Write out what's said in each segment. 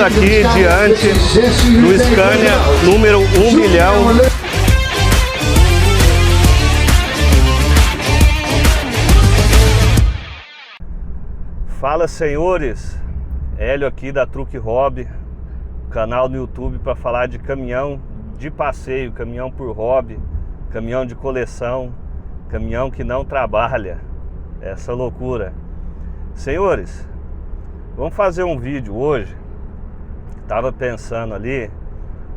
aqui diante do Scania número 1 milhão. Fala, senhores, Hélio aqui da Truck Hobby, canal no YouTube para falar de caminhão de passeio, caminhão por hobby, caminhão de coleção, caminhão que não trabalha, essa loucura. Senhores, vamos fazer um vídeo hoje. Tava pensando ali,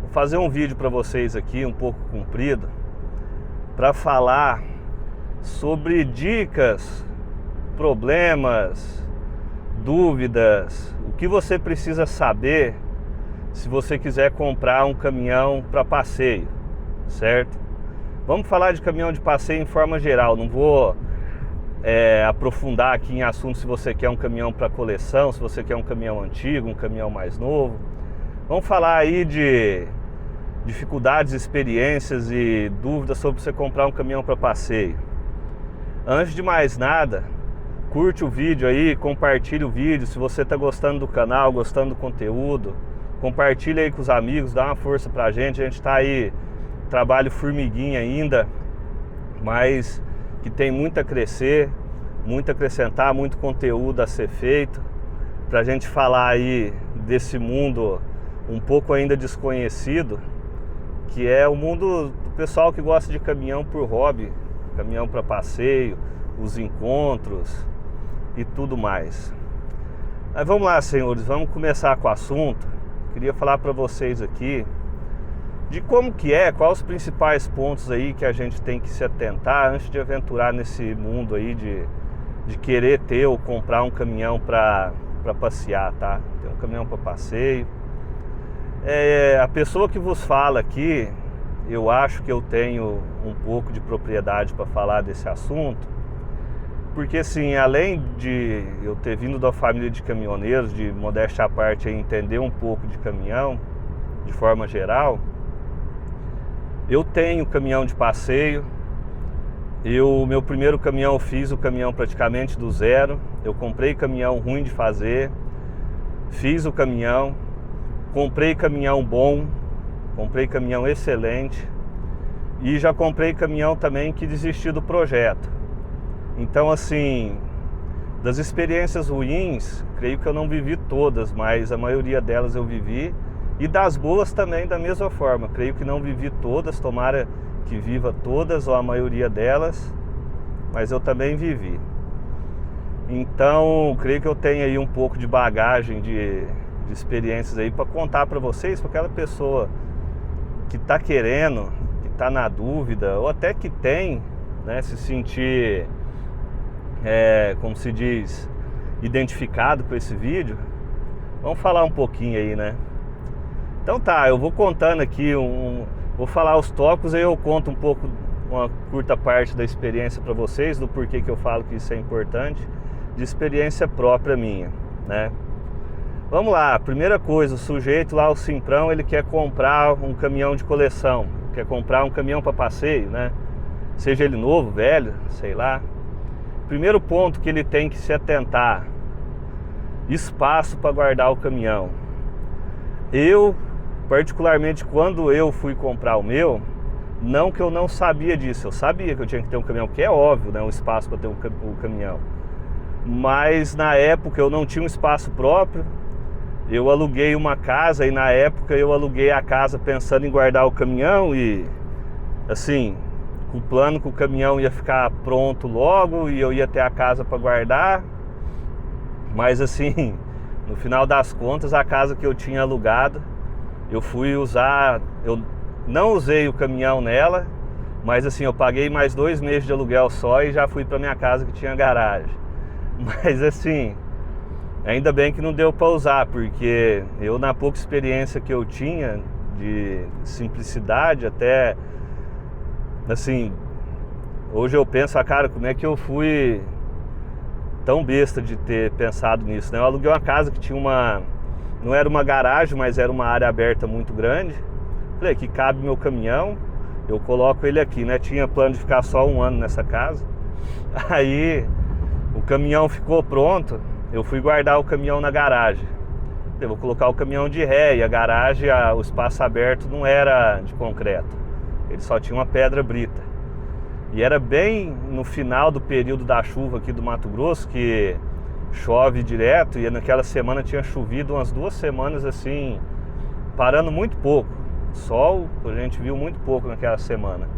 vou fazer um vídeo para vocês aqui, um pouco comprido, para falar sobre dicas, problemas, dúvidas, o que você precisa saber se você quiser comprar um caminhão para passeio, certo? Vamos falar de caminhão de passeio em forma geral, não vou aprofundar aqui em assunto se você quer um caminhão para coleção, se você quer um caminhão antigo, um caminhão mais novo. Vamos falar aí de dificuldades, experiências e dúvidas sobre você comprar um caminhão para passeio. Antes de mais nada, curte o vídeo aí, compartilha o vídeo. Se você está gostando do canal, gostando do conteúdo, compartilha aí com os amigos, dá uma força pra gente. A gente está aí, trabalho formiguinha ainda, mas que tem muito a crescer, muito a acrescentar, muito conteúdo a ser feito, pra gente falar aí desse mundo um pouco ainda desconhecido, que é o mundo do pessoal que gosta de caminhão por hobby, caminhão para passeio, os encontros e tudo mais. Mas vamos lá, senhores, vamos começar com o assunto. Queria falar para vocês aqui de como que quais os principais pontos aí que a gente tem que se atentar antes de aventurar nesse mundo aí de querer ter ou comprar um caminhão para passear, tá? Ter um caminhão para passeio. A pessoa que vos fala aqui, eu acho que eu tenho um pouco de propriedade para falar desse assunto, porque assim, além de eu ter vindo da família de caminhoneiros, de modéstia à parte, entender um pouco de caminhão, de forma geral, eu tenho caminhão de passeio. Meu primeiro caminhão, eu fiz o caminhão praticamente do zero. Eu comprei caminhão ruim de fazer, fiz o caminhão, comprei caminhão bom, comprei caminhão excelente e já comprei caminhão também que desisti do projeto. Então assim, das experiências ruins, creio que eu não vivi todas, mas a maioria delas eu vivi, e das boas também da mesma forma. Creio que não vivi todas, tomara que viva todas ou a maioria delas, mas eu também vivi. Então creio que eu tenho aí um pouco de bagagem de experiências aí para contar para vocês, para aquela pessoa que está querendo, que está na dúvida, ou até que tem, né, se sentir, como se diz, identificado com esse vídeo. Vamos falar um pouquinho aí, né? Então tá, eu vou contando aqui, vou falar os tópicos, aí eu conto um pouco, uma curta parte da experiência para vocês, do porquê que eu falo que isso é importante, de experiência própria minha, né? Vamos lá, primeira coisa, o sujeito lá, o simprão, ele quer comprar um caminhão de coleção, quer comprar um caminhão para passeio, né? Seja ele novo, velho, sei lá. Primeiro ponto que ele tem que se atentar: espaço para guardar o caminhão. Eu, particularmente, quando eu fui comprar o meu, não que eu não sabia disso, eu sabia que eu tinha que ter um caminhão, porque é óbvio, né, um espaço para ter um caminhão. Mas na época eu não tinha um espaço próprio. Eu aluguei uma casa e na época eu aluguei a casa pensando em guardar o caminhão e assim, com o plano que o caminhão ia ficar pronto logo e eu ia ter a casa para guardar. Mas assim, no final das contas, a casa que eu tinha alugado, eu fui usar, eu não usei o caminhão nela, mas assim, eu paguei mais 2 meses de aluguel só e já fui para minha casa que tinha garagem. Mas assim, ainda bem que não deu para usar, porque eu, na pouca experiência que eu tinha de simplicidade, até assim, hoje eu penso, cara, como é que eu fui tão besta de ter pensado nisso, né? Eu aluguei uma casa que tinha não era uma garagem, mas era uma área aberta muito grande. Falei, aqui cabe meu caminhão, eu coloco ele aqui, né? Tinha plano de ficar só 1 ano nessa casa. Aí o caminhão ficou pronto, eu fui guardar o caminhão na garagem. Eu vou colocar o caminhão de ré, e a garagem, o espaço aberto não era de concreto, ele só tinha uma pedra brita. E era bem no final do período da chuva aqui do Mato Grosso, que chove direto, e naquela semana tinha chovido umas 2 semanas assim, parando muito pouco. Sol a gente viu muito pouco naquela semana.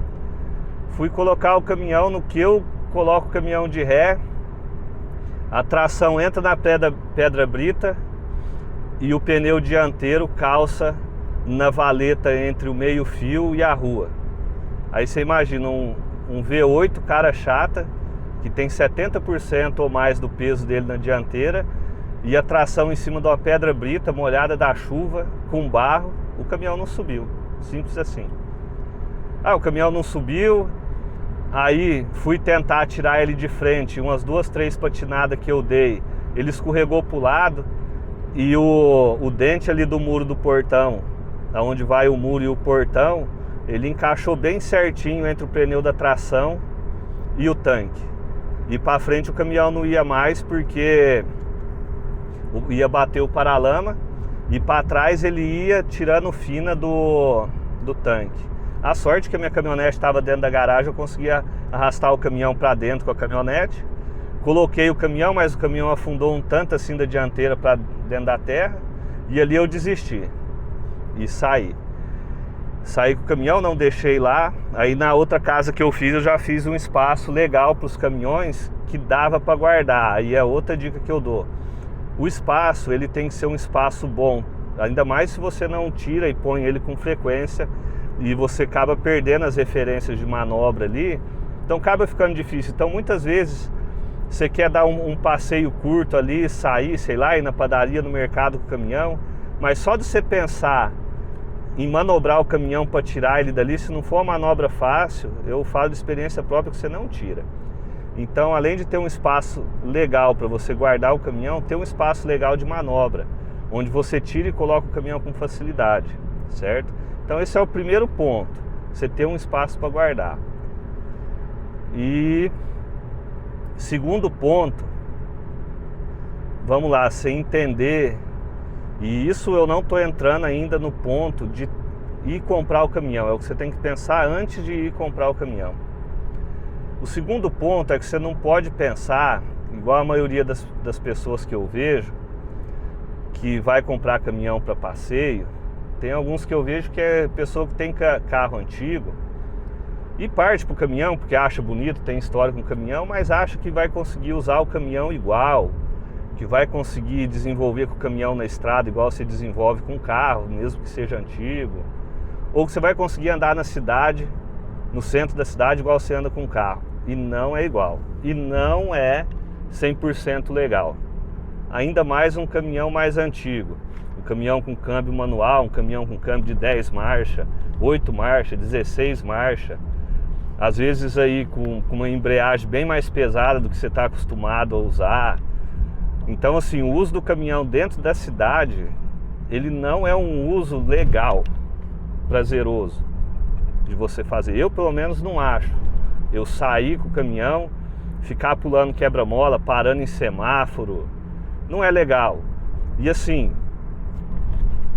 Fui colocar o caminhão, no que eu coloco o caminhão de ré, a tração entra na pedra brita e o pneu dianteiro calça na valeta entre o meio fio e a rua. Aí você imagina um V8 cara chata, que tem 70% ou mais do peso dele na dianteira, e a tração em cima de uma pedra brita molhada da chuva, com barro. O caminhão não subiu, simples assim. O caminhão não subiu. Aí fui tentar tirar ele de frente, umas 2, 3 patinadas que eu dei, ele escorregou para o lado, e o dente ali do muro do portão, aonde vai o muro e o portão, ele encaixou bem certinho entre o pneu da tração e o tanque. E para frente o caminhão não ia mais, porque ia bater o paralama, e para trás ele ia tirando fina do tanque. A sorte que a minha caminhonete estava dentro da garagem, eu conseguia arrastar o caminhão para dentro com a caminhonete. Coloquei o caminhão, mas o caminhão afundou um tanto assim da dianteira para dentro da terra, e ali eu desisti e saí. Saí com o caminhão, não deixei lá. Aí na outra casa que eu já fiz um espaço legal para os caminhões que dava para guardar. Aí é outra dica que eu dou. O espaço, ele tem que ser um espaço bom, ainda mais se você não tira e põe ele com frequência, e você acaba perdendo as referências de manobra ali, então acaba ficando difícil. Então muitas vezes você quer dar um passeio curto ali, sair, sei lá, ir na padaria, no mercado com o caminhão, mas só de você pensar em manobrar o caminhão para tirar ele dali, se não for uma manobra fácil, eu falo de experiência própria que você não tira. Então, além de ter um espaço legal para você guardar o caminhão, ter um espaço legal de manobra, onde você tira e coloca o caminhão com facilidade, certo? Então esse é o primeiro ponto, você ter um espaço para guardar. E segundo ponto, vamos lá, você entender, e isso eu não estou entrando ainda no ponto de ir comprar o caminhão, é o que você tem que pensar antes de ir comprar o caminhão. O segundo ponto é que você não pode pensar, igual a maioria das pessoas que eu vejo, que vai comprar caminhão para passeio. Tem alguns que eu vejo que é pessoa que tem carro antigo e parte pro caminhão porque acha bonito, tem história com o caminhão, mas acha que vai conseguir usar o caminhão igual, que vai conseguir desenvolver com o caminhão na estrada igual você desenvolve com o carro, mesmo que seja antigo, ou que você vai conseguir andar na cidade, no centro da cidade, igual você anda com o carro. E não é igual, e não é 100% legal. Ainda mais um caminhão mais antigo, um caminhão com câmbio manual, um caminhão com câmbio de 10 marchas, 8 marchas, 16 marchas, às vezes aí com uma embreagem bem mais pesada do que você está acostumado a usar. Então assim, o uso do caminhão dentro da cidade, ele não é um uso legal, prazeroso de você fazer. Eu pelo menos não acho. Eu sair com o caminhão, ficar pulando quebra-mola, parando em semáforo, não é legal. E assim,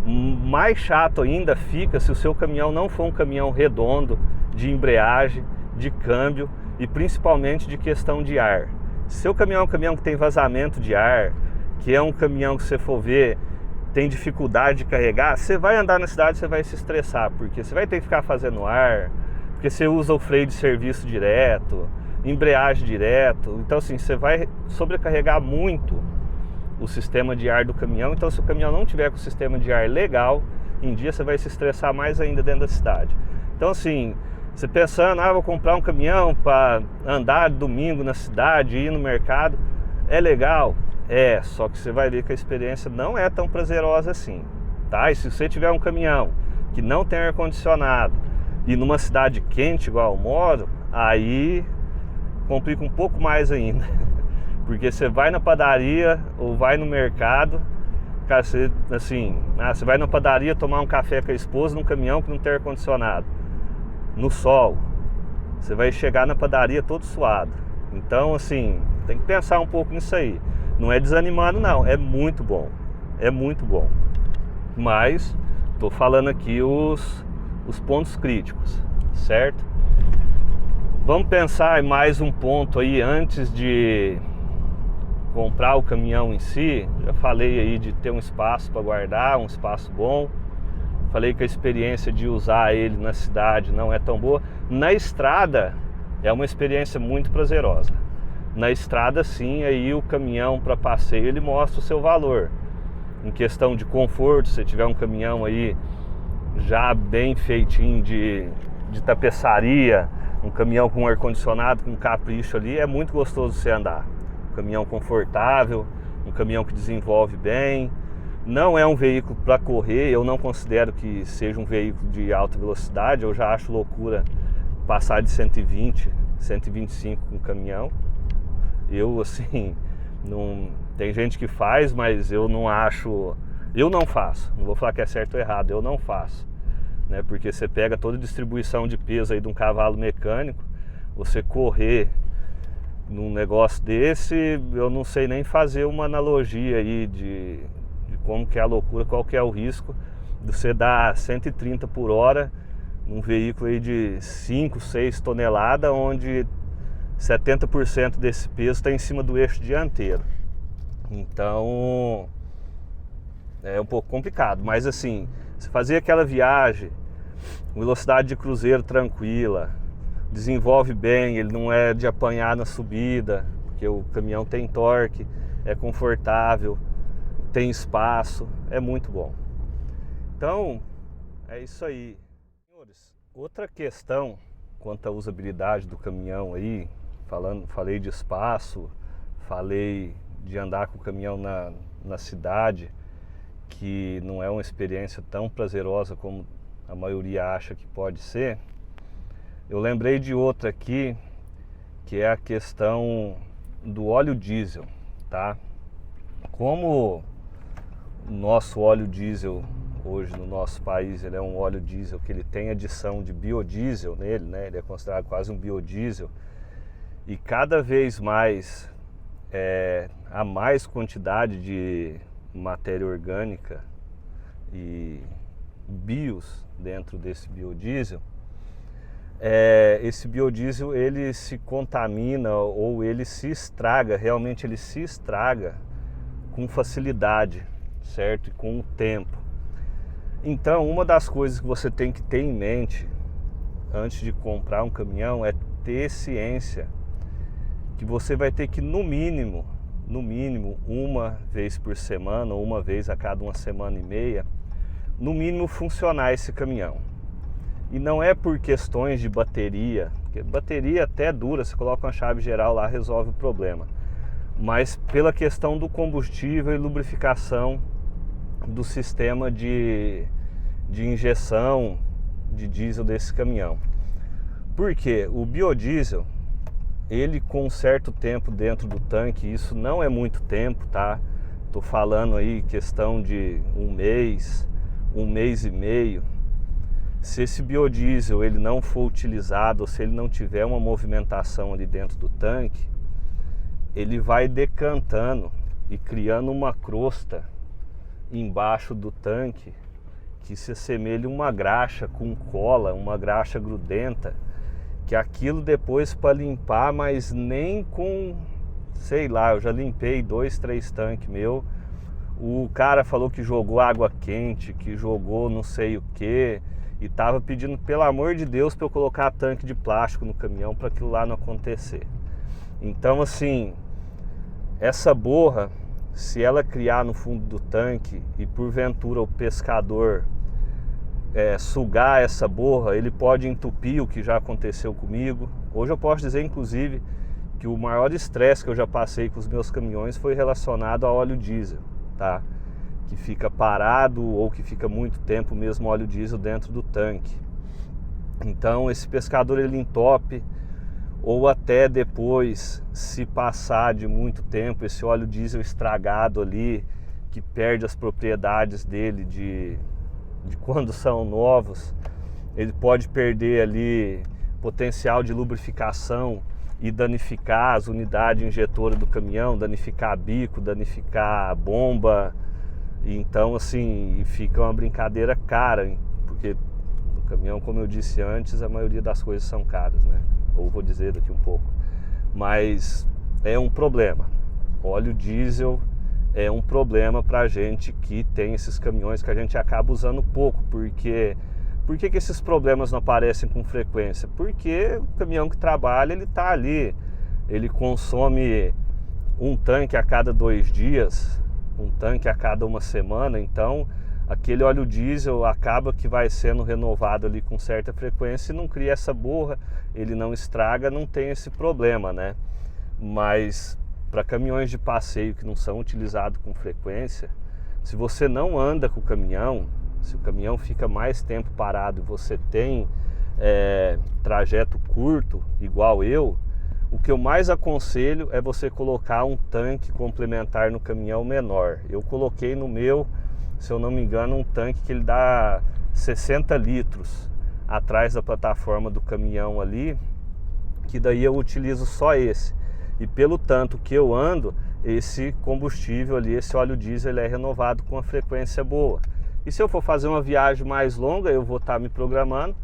mais chato ainda fica se o seu caminhão não for um caminhão redondo, de embreagem, de câmbio e principalmente de questão de ar. Se seu caminhão é um caminhão que tem vazamento de ar, que é um caminhão que você for ver, tem dificuldade de carregar, você vai andar na cidade, você vai se estressar, porque você vai ter que ficar fazendo ar, porque você usa o freio de serviço direto, embreagem direto, então assim, você vai sobrecarregar muito o sistema de ar do caminhão. Então se o caminhão não tiver com o sistema de ar legal, em dia você vai se estressar mais ainda dentro da cidade. Então assim, você pensando, vou comprar um caminhão para andar domingo na cidade, ir no mercado, é legal? É, só que você vai ver que a experiência não é tão prazerosa assim, tá? E se você tiver um caminhão que não tem ar-condicionado e numa cidade quente igual eu moro, aí complica um pouco mais ainda. Porque você vai na padaria ou vai no mercado, cara, você, assim, você vai na padaria tomar um café com a esposa num caminhão que não tem ar-condicionado, no sol, você vai chegar na padaria todo suado. Então, assim, tem que pensar um pouco nisso aí. Não é desanimando não, é muito bom. é muito bom. Mas estou falando aqui os pontos críticos, certo? Vamos pensar em mais um ponto aí antes de comprar o caminhão em si. Já falei aí de ter um espaço para guardar, um espaço bom. Falei que a experiência de usar ele na cidade não é tão boa. Na estrada é uma experiência muito prazerosa. Na estrada sim, aí o caminhão para passeio ele mostra o seu valor. Em questão de conforto, se tiver um caminhão aí já bem feitinho de tapeçaria, um caminhão com ar-condicionado, com capricho ali, é muito gostoso você andar. Um caminhão confortável, um caminhão que desenvolve bem. Não é um veículo para correr, eu não considero que seja um veículo de alta velocidade, eu já acho loucura passar de 120, 125 com caminhão. Eu, assim, não... Tem gente que faz, mas eu não acho... Eu não faço, não vou falar que é certo ou errado, eu não faço, né? Porque você pega toda a distribuição de peso aí de um cavalo mecânico, você correr num negócio desse, eu não sei nem fazer uma analogia aí de como que é a loucura, qual que é o risco de você dar 130 por hora num veículo aí de 5, 6 toneladas, onde 70% desse peso está em cima do eixo dianteiro. Então é um pouco complicado, mas assim, você fazer aquela viagem, velocidade de cruzeiro tranquila, desenvolve bem, ele não é de apanhar na subida, porque o caminhão tem torque, é confortável, tem espaço, é muito bom. Então, é isso aí. Senhores, outra questão quanto à usabilidade do caminhão aí, falei de espaço, falei de andar com o caminhão na cidade, que não é uma experiência tão prazerosa como a maioria acha que pode ser. Eu lembrei de outra aqui, que é a questão do óleo diesel, tá? Como o nosso óleo diesel hoje no nosso país, ele é um óleo diesel que ele tem adição de biodiesel nele, né? Ele é considerado quase um biodiesel, e cada vez mais há mais quantidade de matéria orgânica e bios dentro desse biodiesel. Esse biodiesel ele se contamina ou ele se estraga, realmente ele se estraga com facilidade, certo? E com o tempo. Então, uma das coisas que você tem que ter em mente antes de comprar um caminhão é ter ciência que você vai ter que no mínimo uma vez por semana ou uma vez a cada uma semana e meia, no mínimo funcionar esse caminhão. E não é por questões de bateria, porque bateria até dura, você coloca uma chave geral lá, resolve o problema, mas pela questão do combustível e lubrificação do sistema de injeção de diesel desse caminhão. Porque o biodiesel, ele com um certo tempo dentro do tanque, isso não é muito tempo, tá? Tô falando aí questão de um mês e meio. Se esse biodiesel ele não for utilizado, ou se ele não tiver uma movimentação ali dentro do tanque, ele vai decantando e criando uma crosta embaixo do tanque que se assemelha a uma graxa com cola, uma graxa grudenta, que aquilo depois para limpar, mas nem com, sei lá, eu já limpei 2, 3 tanques meu, o cara falou que jogou água quente, que jogou não sei o que, e tava pedindo pelo amor de Deus para eu colocar tanque de plástico no caminhão para aquilo lá não acontecer. Então assim, essa borra, se ela criar no fundo do tanque e porventura o pescador sugar essa borra, ele pode entupir, o que já aconteceu comigo. Hoje eu posso dizer inclusive que o maior estresse que eu já passei com os meus caminhões foi relacionado a óleo diesel, tá? Que fica parado ou que fica muito tempo mesmo óleo diesel dentro do tanque. Então esse pescador ele entope, ou até depois, se passar de muito tempo, esse óleo diesel estragado ali, que perde as propriedades dele de quando são novos, ele pode perder ali potencial de lubrificação e danificar as unidades injetoras do caminhão, danificar bico, danificar bomba, Então, assim, fica uma brincadeira cara, porque no caminhão, como eu disse antes, a maioria das coisas são caras, né? Ou vou dizer daqui um pouco. Mas é um problema. Óleo diesel é um problema pra gente que tem esses caminhões que a gente acaba usando pouco, porque... Por que esses problemas não aparecem com frequência? Porque o caminhão que trabalha, ele tá ali, ele consome um tanque a cada 2 dias, um tanque a cada 1 semana, então aquele óleo diesel acaba que vai sendo renovado ali com certa frequência e não cria essa borra, ele não estraga, não tem esse problema, né? Mas para caminhões de passeio que não são utilizados com frequência, se você não anda com o caminhão, se o caminhão fica mais tempo parado e você tem trajeto curto, igual eu, o que eu mais aconselho é você colocar um tanque complementar no caminhão menor. Eu coloquei no meu, se eu não me engano, um tanque que ele dá 60 litros atrás da plataforma do caminhão ali, que daí eu utilizo só esse. E pelo tanto que eu ando, esse combustível ali, esse óleo diesel, ele é renovado com uma frequência boa. E se eu for fazer uma viagem mais longa, eu vou estar me programando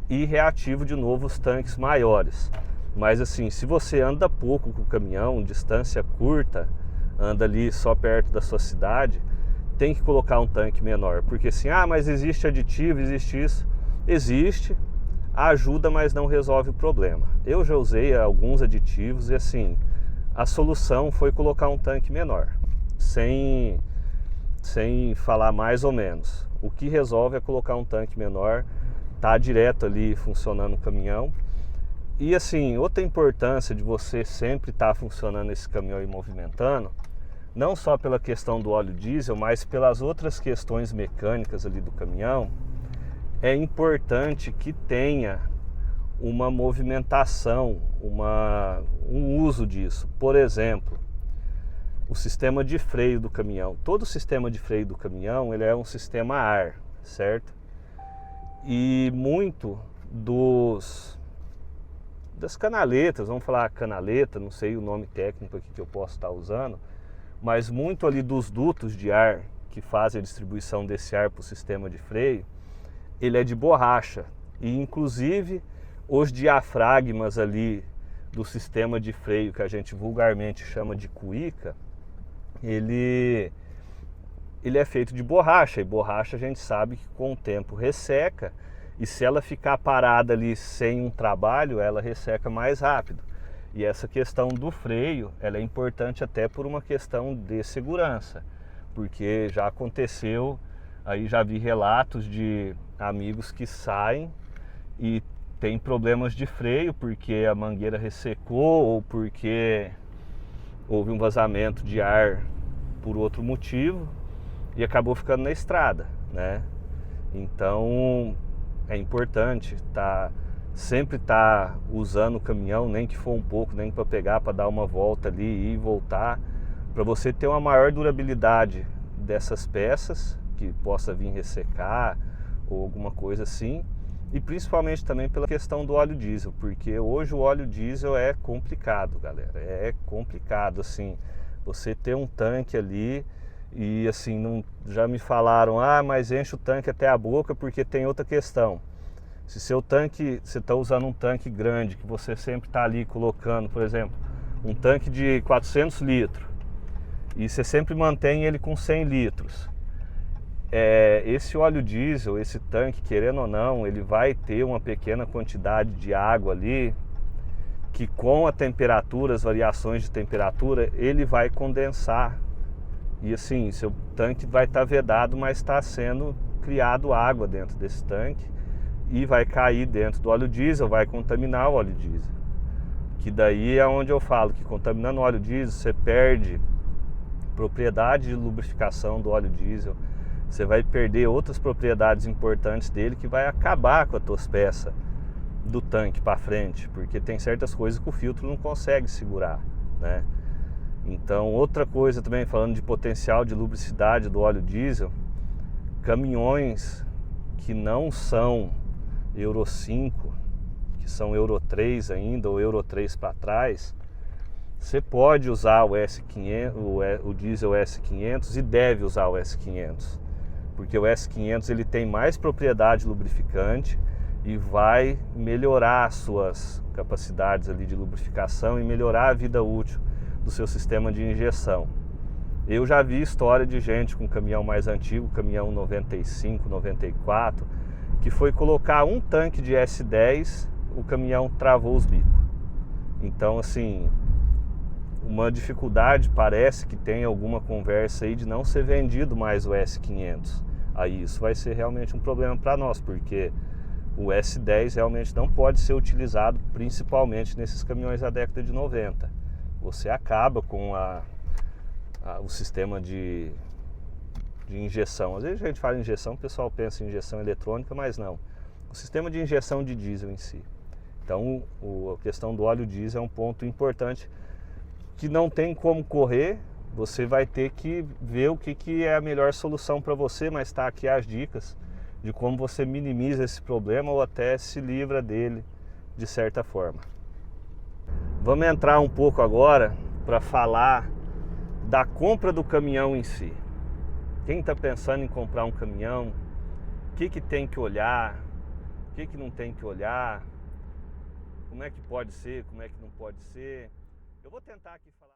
e reativo de novo os tanques maiores. Mas assim, se você anda pouco com o caminhão, distância curta, anda ali só perto da sua cidade, tem que colocar um tanque menor. Porque assim, mas existe aditivo, existe isso. Existe, ajuda, mas não resolve o problema. Eu já usei alguns aditivos e assim, a solução foi colocar um tanque menor, sem falar mais ou menos. O que resolve é colocar um tanque menor, tá direto ali funcionando o caminhão. E assim, outra importância de você sempre estar funcionando esse caminhão e movimentando, não só pela questão do óleo diesel, mas pelas outras questões mecânicas ali do caminhão, é importante que tenha uma movimentação, um uso disso. Por exemplo, o sistema de freio do caminhão. Todo o sistema de freio do caminhão, ele é um sistema a ar, certo? E muito das canaletas, vamos falar canaleta, não sei o nome técnico aqui que eu posso estar usando, mas muito ali dos dutos de ar que fazem a distribuição desse ar para o sistema de freio, ele é de borracha. E inclusive os diafragmas ali do sistema de freio, que a gente vulgarmente chama de cuíca, ele é feito de borracha, e borracha a gente sabe que com o tempo resseca, e se ela ficar parada ali sem um trabalho, ela resseca mais rápido. E essa questão do freio, ela é importante até por uma questão de segurança, porque já aconteceu, aí já vi relatos de amigos que saem e tem problemas de freio porque a mangueira ressecou ou porque houve um vazamento de ar por outro motivo e acabou ficando na estrada, né? Então é importante sempre estar usando o caminhão, nem que for um pouco, nem para pegar, para dar uma volta ali e voltar, para você ter uma maior durabilidade dessas peças, que possa vir ressecar ou alguma coisa assim. E principalmente também pela questão do óleo diesel, porque hoje o óleo diesel é complicado, galera. É complicado, assim, você ter um tanque ali e assim, já me falaram, mas enche o tanque até a boca, porque tem outra questão. Se seu tanque, você está usando um tanque grande, que você sempre está ali colocando, por exemplo, um tanque de 400 litros, e você sempre mantém ele com 100 litros, esse óleo diesel, esse tanque, querendo ou não, ele vai ter uma pequena quantidade de água ali, que com a temperatura, as variações de temperatura, ele vai condensar. E assim, seu tanque vai estar vedado, mas está sendo criado água dentro desse tanque e vai cair dentro do óleo diesel, vai contaminar o óleo diesel. Que daí é onde eu falo que contaminando o óleo diesel, você perde propriedade de lubrificação do óleo diesel, você vai perder outras propriedades importantes dele que vai acabar com as tuas peças do tanque para frente, porque tem certas coisas que o filtro não consegue segurar, né? Então, outra coisa também, falando de potencial de lubricidade do óleo diesel, caminhões que não são Euro 5, que são Euro 3 ainda, ou Euro 3 para trás, Você pode usar o S500, o diesel S500 e deve usar o S500, porque o S500 ele tem mais propriedade lubrificante e vai melhorar as suas capacidades ali de lubrificação e melhorar a vida útil do seu sistema de injeção. Eu já vi história de gente com caminhão mais antigo, caminhão 95, 94, que foi colocar um tanque de S10, o caminhão travou os bicos. Então, assim, uma dificuldade, parece que tem alguma conversa aí de não ser vendido mais o S500. Aí isso vai ser realmente um problema para nós, porque o S10 realmente não pode ser utilizado principalmente nesses caminhões da década de 90. Você acaba com o sistema de injeção. Às vezes a gente fala em injeção, o pessoal pensa em injeção eletrônica, mas não. O sistema de injeção de diesel em si. Então a questão do óleo diesel é um ponto importante que não tem como correr. Você vai ter que ver o que é a melhor solução para você, mas está aqui as dicas de como você minimiza esse problema ou até se livra dele de certa forma. Vamos entrar um pouco agora para falar da compra do caminhão em si. Quem está pensando em comprar um caminhão, o que tem que olhar, o que não tem que olhar, como é que pode ser, como é que não pode ser. Eu vou tentar aqui falar.